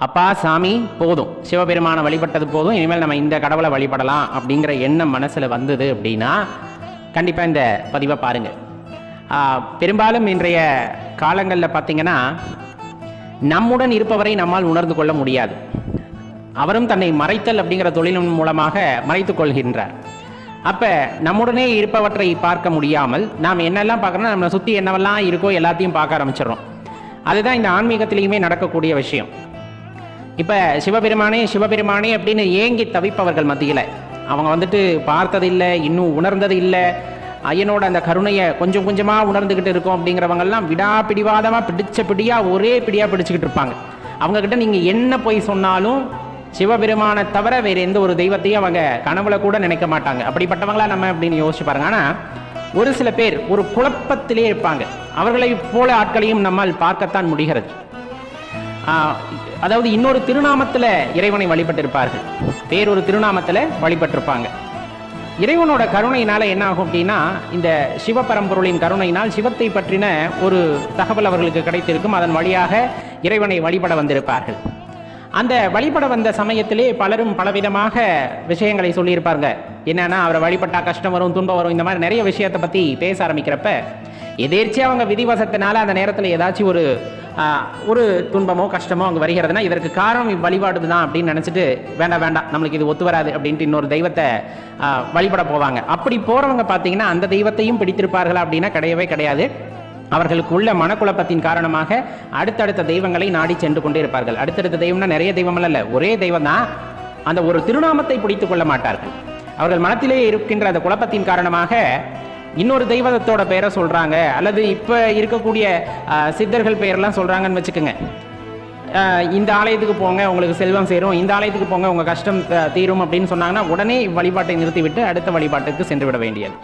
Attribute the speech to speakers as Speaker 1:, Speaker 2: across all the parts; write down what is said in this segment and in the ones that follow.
Speaker 1: அப்பா சாமி போதும், சிவபெருமானை வழிபட்டது போதும், இனிமேல் நம்ம இந்த கடவுளை வழிபடலாம் அப்படிங்கிற எண்ணம் மனசில் வந்தது அப்படின்னா கண்டிப்பாக இந்த பதிவை பாருங்கள். பெரும்பாலும் இன்றைய காலங்களில் பார்த்திங்கன்னா நம்முடன் இருப்பவரை நம்மால் உணர்ந்து கொள்ள முடியாது. அவரும் தன்னை மறைத்தல் அப்படிங்கிற தொழிலின் மூலமாக மறைத்து கொள்கின்றார். அப்போ நம்முடனே இருப்பவற்றை பார்க்க முடியாமல் நாம் என்னெல்லாம் பார்க்குறோம், நம்மளை சுற்றி என்னவெல்லாம் இருக்கோ எல்லாத்தையும் பார்க்க ஆரம்பிச்சிடறோம். அதுதான் இந்த ஆன்மீகத்திலையுமே நடக்கக்கூடிய விஷயம். இப்போ சிவபெருமானே சிவபெருமானே அப்படின்னு ஏங்கி தவிப்பவர்கள் மத்தியில் அவங்க வந்துட்டு பார்த்ததில்லை, இன்னும் உணர்ந்தது இல்லை, ஐயனோட அந்த கருணையை கொஞ்சம் கொஞ்சமாக உணர்ந்துக்கிட்டு இருக்கோம் அப்படிங்கிறவங்கெல்லாம் பிடிவாதமாக பிடியாக ஒரே பிடியாக பிடிச்சிக்கிட்டு இருப்பாங்க. அவங்கக்கிட்ட நீங்கள் என்ன போய் சொன்னாலும் சிவபெருமானை தவிர வேறு எந்த ஒரு தெய்வத்தையும் அவங்க கனவுல கூட நினைக்க மாட்டாங்க. அப்படிப்பட்டவங்களா நம்ம அப்படின்னு யோசிச்சு பாருங்க. ஆனால் ஒரு சில பேர் ஒரு குழப்பத்திலே இருப்பாங்க. அவர்களை போல ஆட்களையும் நம்மால் பார்க்கத்தான் முடிகிறது. அதாவது இன்னொரு திருநாமத்தில் இறைவனை வழிபட்டிருப்பார்கள், வேறொரு திருநாமத்தில் வழிபட்டிருப்பாங்க. இறைவனோட கருணையினால என்ன ஆகும் அப்படின்னா, இந்த சிவபரம்பொருளின் கருணையினால் சிவத்தை பற்றின ஒரு தகவல் அவர்களுக்கு கிடைத்திருக்கும். அதன் வழியாக இறைவனை வழிபட வந்திருப்பார்கள். அந்த வழிபட வந்த சமயத்திலே பலரும் பலவிதமாக விஷயங்களை சொல்லியிருப்பாங்க. என்னன்னா, அவரை வழிபட்டா கஷ்டம் வரும், துன்பம் வரும், இந்த மாதிரி நிறைய விஷயத்தை பற்றி பேச ஆரம்பிக்கிறப்ப எதேர்ச்சியாக அவங்க விதிவசத்தினால அந்த நேரத்தில் ஏதாச்சும் ஒரு துன்பமோ கஷ்டமோ அங்கே வருகிறதுனா இதற்கு காரணம் வழிபாடு தான் அப்படின்னு நினச்சிட்டு வேண்டாம் நம்மளுக்கு இது ஒத்து வராது அப்படின்ட்டு இன்னொரு தெய்வத்தை வழிபட போவாங்க. அப்படி போகிறவங்க பார்த்தீங்கன்னா அந்த தெய்வத்தையும் பிடித்திருப்பார்களா அப்படின்னா கிடையவே கிடையாது. அவர்களுக்கு உள்ள மனக்குழப்பத்தின் காரணமாக அடுத்தடுத்த தெய்வங்களை நாடி சென்று கொண்டே இருப்பார்கள். அடுத்தடுத்த தெய்வம்னா நிறைய தெய்வம் அல்ல, ஒரே தெய்வம் தான். அந்த ஒரு திருநாமத்தை பிடித்துக் கொள்ள மாட்டார்கள். அவர்கள் மனத்திலே இருக்கின்ற அந்த குழப்பத்தின் காரணமாக இன்னொரு தெய்வத்தோட பெயரை சொல்றாங்க, அல்லது இப்ப இருக்கக்கூடிய சித்தர்கள் பெயரெல்லாம் சொல்றாங்கன்னு வச்சுக்கோங்க. இந்த ஆலயத்துக்கு போங்க உங்களுக்கு செல்வம் சேரும், இந்த ஆலயத்துக்கு போங்க உங்க கஷ்டம் தீரும் அப்படின்னு சொன்னாங்கன்னா உடனே வழிபாட்டை நிறுத்திவிட்டு அடுத்த வழிபாட்டுக்கு சென்று விட வேண்டியது.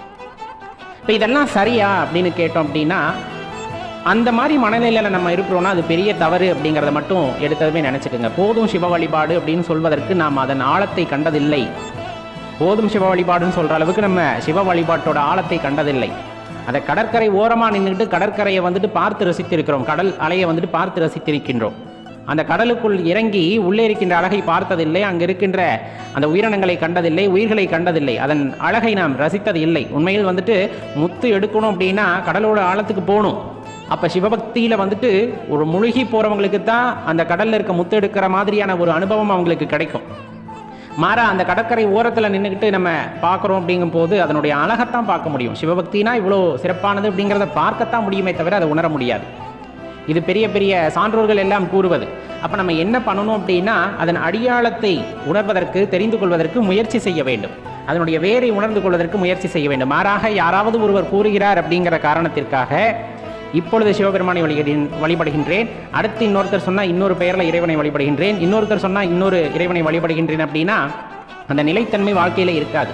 Speaker 1: இப்போ இதெல்லாம் சரியா அப்படின்னு கேட்டோம் அப்படின்னா, அந்த மாதிரி மனநிலையில் நம்ம இருக்கிறோன்னா அது பெரிய தவறு அப்படிங்கிறத மட்டும் எடுத்ததுமே நினச்சிட்டுங்க. போதும் சிவ வழிபாடு அப்படின்னு சொல்வதற்கு நாம் அதன் ஆழத்தை கண்டதில்லை. போதும் சிவ வழிபாடுன்னு சொல்கிற அளவுக்கு நம்ம சிவ வழிபாட்டோட ஆழத்தை கண்டதில்லை. அதை கடற்கரை ஓரமாக நின்றுட்டு கடற்கரையை வந்துட்டு பார்த்து ரசித்திருக்கிறோம், கடல் அலையை வந்துட்டு பார்த்து ரசித்திருக்கின்றோம். அந்த கடலுக்குள் இறங்கி உள்ளே இருக்கின்ற அழகை பார்த்ததில்லை, அங்கே இருக்கின்ற அந்த உயிரினங்களை கண்டதில்லை, உயிர்களை கண்டதில்லை, அதன் அழகை நாம் ரசித்தது இல்லை. உண்மையில் வந்துட்டு முத்து எடுக்கணும் அப்படின்னா கடலோட ஆழத்துக்கு போகணும். அப்போ சிவபக்தியில் வந்துட்டு ஒரு முழுகி போகிறவங்களுக்கு தான் அந்த கடலில் இருக்க முத்து எடுக்கிற மாதிரியான ஒரு அனுபவம் அவங்களுக்கு கிடைக்கும். மாறா அந்த கடற்கரை ஓரத்தில் நின்றுக்கிட்டு நம்ம பார்க்குறோம் அப்படிங்கும் போது அதனுடைய அழகத்தான் பார்க்க முடியும். சிவபக்தினா இவ்வளோ சிறப்பானது அப்படிங்கிறத பார்க்கத்தான் முடியுமே தவிர அதை உணர முடியாது. இது பெரிய பெரிய சான்றோர்கள் எல்லாம் கூறுவது. அப்போ நம்ம என்ன பண்ணணும் அப்படின்னா, அதன் அடியாளத்தை உணர்வதற்கு தெரிந்து கொள்வதற்கு முயற்சி செய்ய வேண்டும். அதனுடைய வேரை உணர்ந்து கொள்வதற்கு முயற்சி செய்ய வேண்டும். மாறாக யாராவது ஒருவர் கூறுகிறார் அப்படிங்கிற காரணத்திற்காக இப்பொழுது சிவபெருமானை வழிபடுகின்றேன், அடுத்து இன்னொருத்தர் சொன்னால் இன்னொரு பெயரில் இறைவனை வழிபடுகின்றேன், இன்னொருத்தர் சொன்னால் இன்னொரு இறைவனை வழிபடுகின்றேன் அப்படின்னா அந்த நிலைத்தன்மை வாழ்க்கையில் இருக்காது.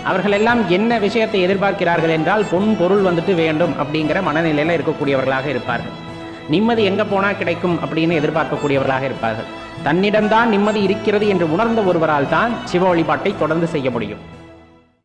Speaker 1: அவர்கள் எல்லாம் என்ன விஷயத்தை எதிர்பார்க்கிறார்கள் என்றால் பொன் பொருள் வந்துட்டு வேண்டும் அப்படிங்கிற மனநிலையில் இருக்கக்கூடியவர்களாக இருப்பார்கள். நிம்மதி எங்கே போனால் கிடைக்கும் அப்படின்னு எதிர்பார்க்கக்கூடியவர்களாக இருப்பார்கள். தன்னிடம்தான் நிம்மதி இருக்கிறது என்று உணர்ந்த ஒருவரால் தான் சிவ வழிபாட்டை தொடர்ந்து செய்ய முடியும்.